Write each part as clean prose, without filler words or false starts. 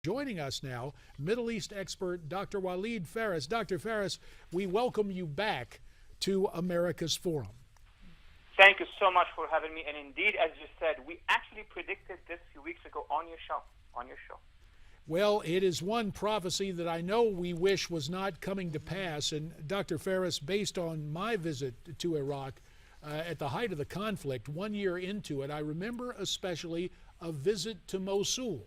Joining us now, Middle East expert Dr. Walid Phares. Dr. Phares, we welcome you back to America's Forum. Thank you so much for having me. And indeed, as you said, we actually predicted this a few weeks ago on your show. Well, it is one prophecy that I know we wish was not coming to pass. And Dr. Phares, based on my visit to Iraq at the height of the conflict, 1 year into it, I remember especially a visit to Mosul.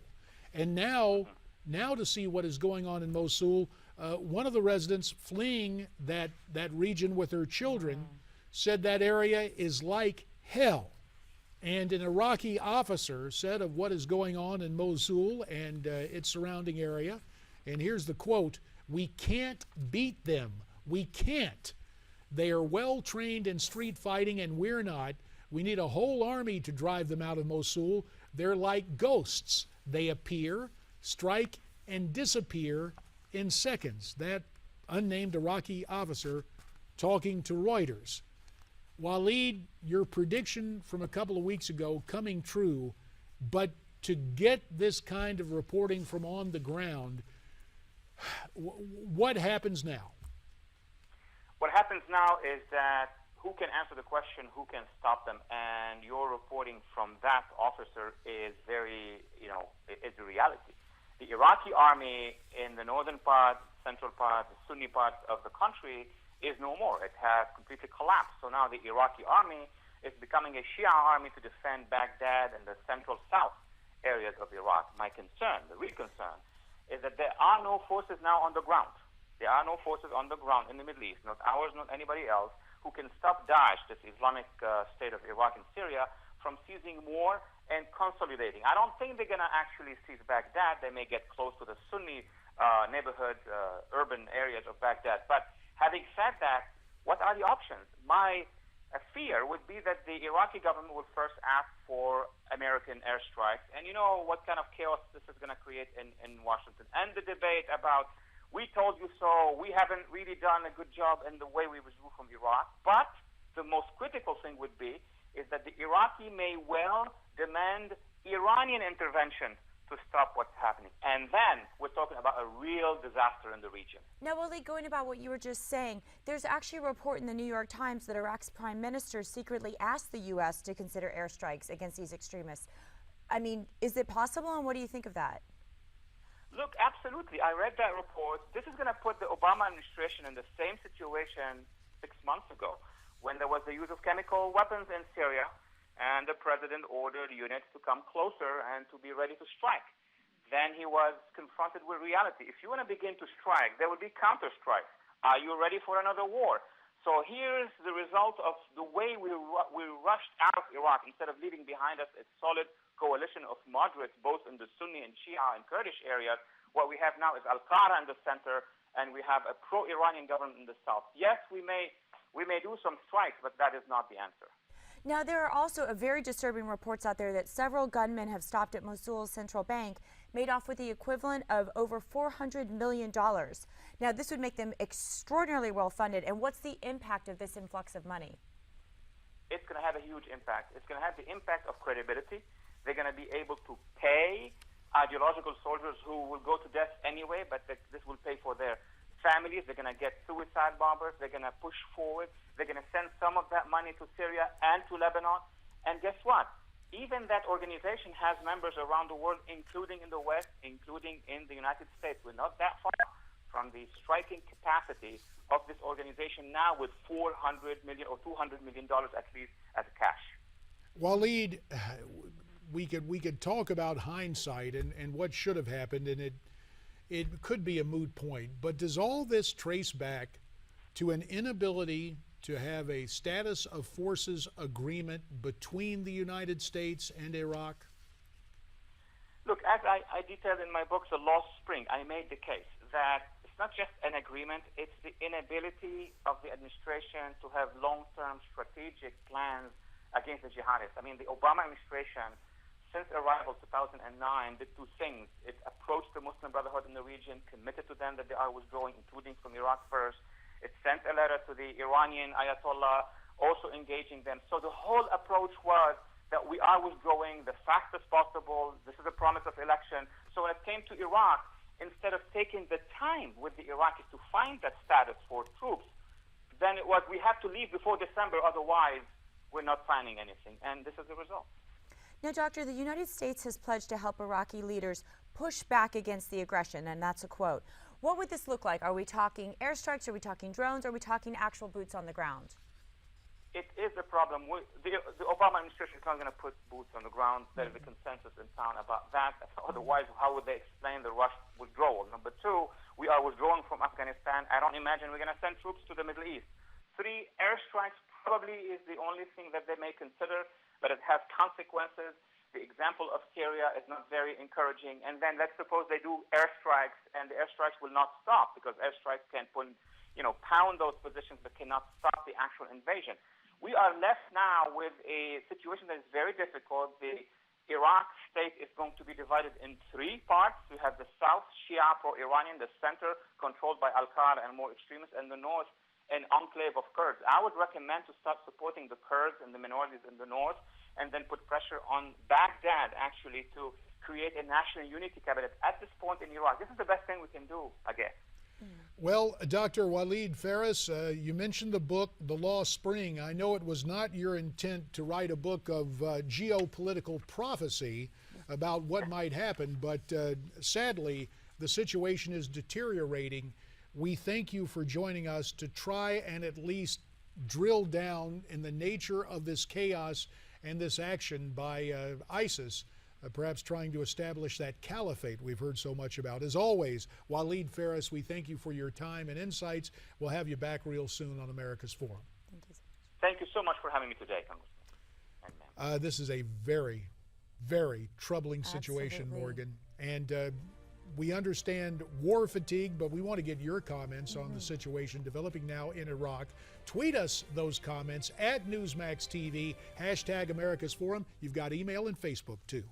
And now to see what is going on in Mosul, one of the residents fleeing that region with her children said that area is like hell. And an Iraqi officer said of what is going on in Mosul and its surrounding area, and here's the quote, "We can't beat them. We can't. They are well trained in street fighting and we're not. We need a whole army to drive them out of Mosul. They're like ghosts. They appear, strike, and disappear in seconds." That unnamed Iraqi officer talking to Reuters. Walid, your prediction from a couple of weeks ago coming true, but to get this kind of reporting from on the ground, what happens now? What happens now is that who can answer the question, who can stop them? And your reporting from that officer is very, it's a reality. The Iraqi army in the northern part, central part, the Sunni part of the country is no more. It has completely collapsed. So now the Iraqi army is becoming a Shia army to defend Baghdad and the central south areas of Iraq. My concern, the real concern, is that there are no forces now on the ground. There are no forces on the ground in the Middle East, not ours, not anybody else, who can stop Daesh, this Islamic state of Iraq and Syria, from seizing more and consolidating. I don't think they're going to actually seize Baghdad. They may get close to the Sunni neighborhood, urban areas of Baghdad. But having said that, what are the options? My fear would be that the Iraqi government would first ask for American airstrikes. And you know what kind of chaos this is going to create in Washington. And the debate about, we told you so, we haven't really done a good job in the way we withdrew from Iraq. But the most critical thing would be is that the Iraqi may well demand Iranian intervention to stop what's happening. And then we're talking about a real disaster in the region. Now, Walid, going about what you were just saying, there's actually a report in the New York Times that Iraq's prime minister secretly asked the U.S. to consider airstrikes against these extremists. I mean, is it possible, and what do you think of that? Look, absolutely. I read that report. This is going to put the Obama administration in the same situation 6 months ago when there was the use of chemical weapons in Syria, and the president ordered units to come closer and to be ready to strike. Then he was confronted with reality. If you want to begin to strike, there will be counter-strikes. Are you ready for another war? So here's the result of the way we rushed out of Iraq. Instead of leaving behind us a solid coalition of moderates, both in the Sunni and Shia and Kurdish areas, what we have now is Al-Qaeda in the center, and we have a pro-Iranian government in the south. Yes, we may do some strikes, but that is not the answer. Now, there are also very disturbing reports out there that several gunmen have stopped at Mosul's central bank, made off with the equivalent of over $400 million. Now, this would make them extraordinarily well-funded. And what's the impact of this influx of money? It's going to have a huge impact. It's going to have the impact of credibility. They're going to be able to pay ideological soldiers who will go to death anyway, but this will pay for their families. They're going to get suicide bombers. They're going to push forward. They're going to send some of that money to Syria and to Lebanon. And guess what? Even that organization has members around the world, including in the West, including in the United States. We're not that far from the striking capacity of this organization now with $400 million or $200 million at least as cash. Walid, we could talk about hindsight and what should have happened, and it could be a moot point, but does all this trace back to an inability to have a status of forces agreement between the United States and Iraq? Look, as I detailed in my book, The Lost Spring, I made the case that it's not just an agreement, it's the inability of the administration to have long-term strategic plans against the jihadists. I mean, the Obama administration, since arrival 2009, did two things. It approached the Muslim Brotherhood in the region, committed to them that they are withdrawing, including from Iraq first. It sent a letter to the Iranian Ayatollah, also engaging them. So the whole approach was that we are withdrawing the fastest possible. This is a promise of election. So when it came to Iraq, instead of taking the time with the Iraqis to find that status for troops, then it was we have to leave before December, otherwise we're not signing anything. And this is the result. Now, Doctor, the United States has pledged to help Iraqi leaders push back against the aggression, and that's a quote. What would this look like? Are we talking airstrikes? Are we talking drones? Are we talking actual boots on the ground? It is a problem. The Obama administration is not going to put boots on the ground. There is a consensus in town about that. Otherwise, how would they explain the Russian withdrawal? Number two, we are withdrawing from Afghanistan. I don't imagine we're going to send troops to the Middle East. Three, airstrikes probably is the only thing that they may consider, but it has consequences. The example of Syria is not very encouraging. And then let's suppose they do airstrikes, and the airstrikes will not stop because airstrikes can pound those positions but cannot stop the actual invasion. We are left now with a situation that is very difficult. The Iraq state is going to be divided in three parts. We have the south, Shia pro-Iranian, the center controlled by Al-Qaeda and more extremists, and the north, an enclave of Kurds. I would recommend to start supporting the Kurds and the minorities in the north, and then put pressure on Baghdad actually to create a national unity cabinet at this point in Iraq. This is the best thing we can do, I guess. Well, Dr. Walid Phares, you mentioned the book, The Lost Spring. I know it was not your intent to write a book of geopolitical prophecy about what might happen, but sadly, the situation is deteriorating. We thank you for joining us to try and at least drill down in the nature of this chaos and this action by ISIS, perhaps trying to establish that caliphate we've heard so much about. As always, Walid Phares, we thank you for your time and insights. We'll have you back real soon on America's Forum. Thank you so much. Thank you so much for having me today, Congressman. This is a very, very troubling situation, Absolutely. Morgan. And we understand war fatigue, but we want to get your comments on the situation developing now in Iraq. Tweet us those comments at Newsmax TV, #America's Forum. You've got email and Facebook too.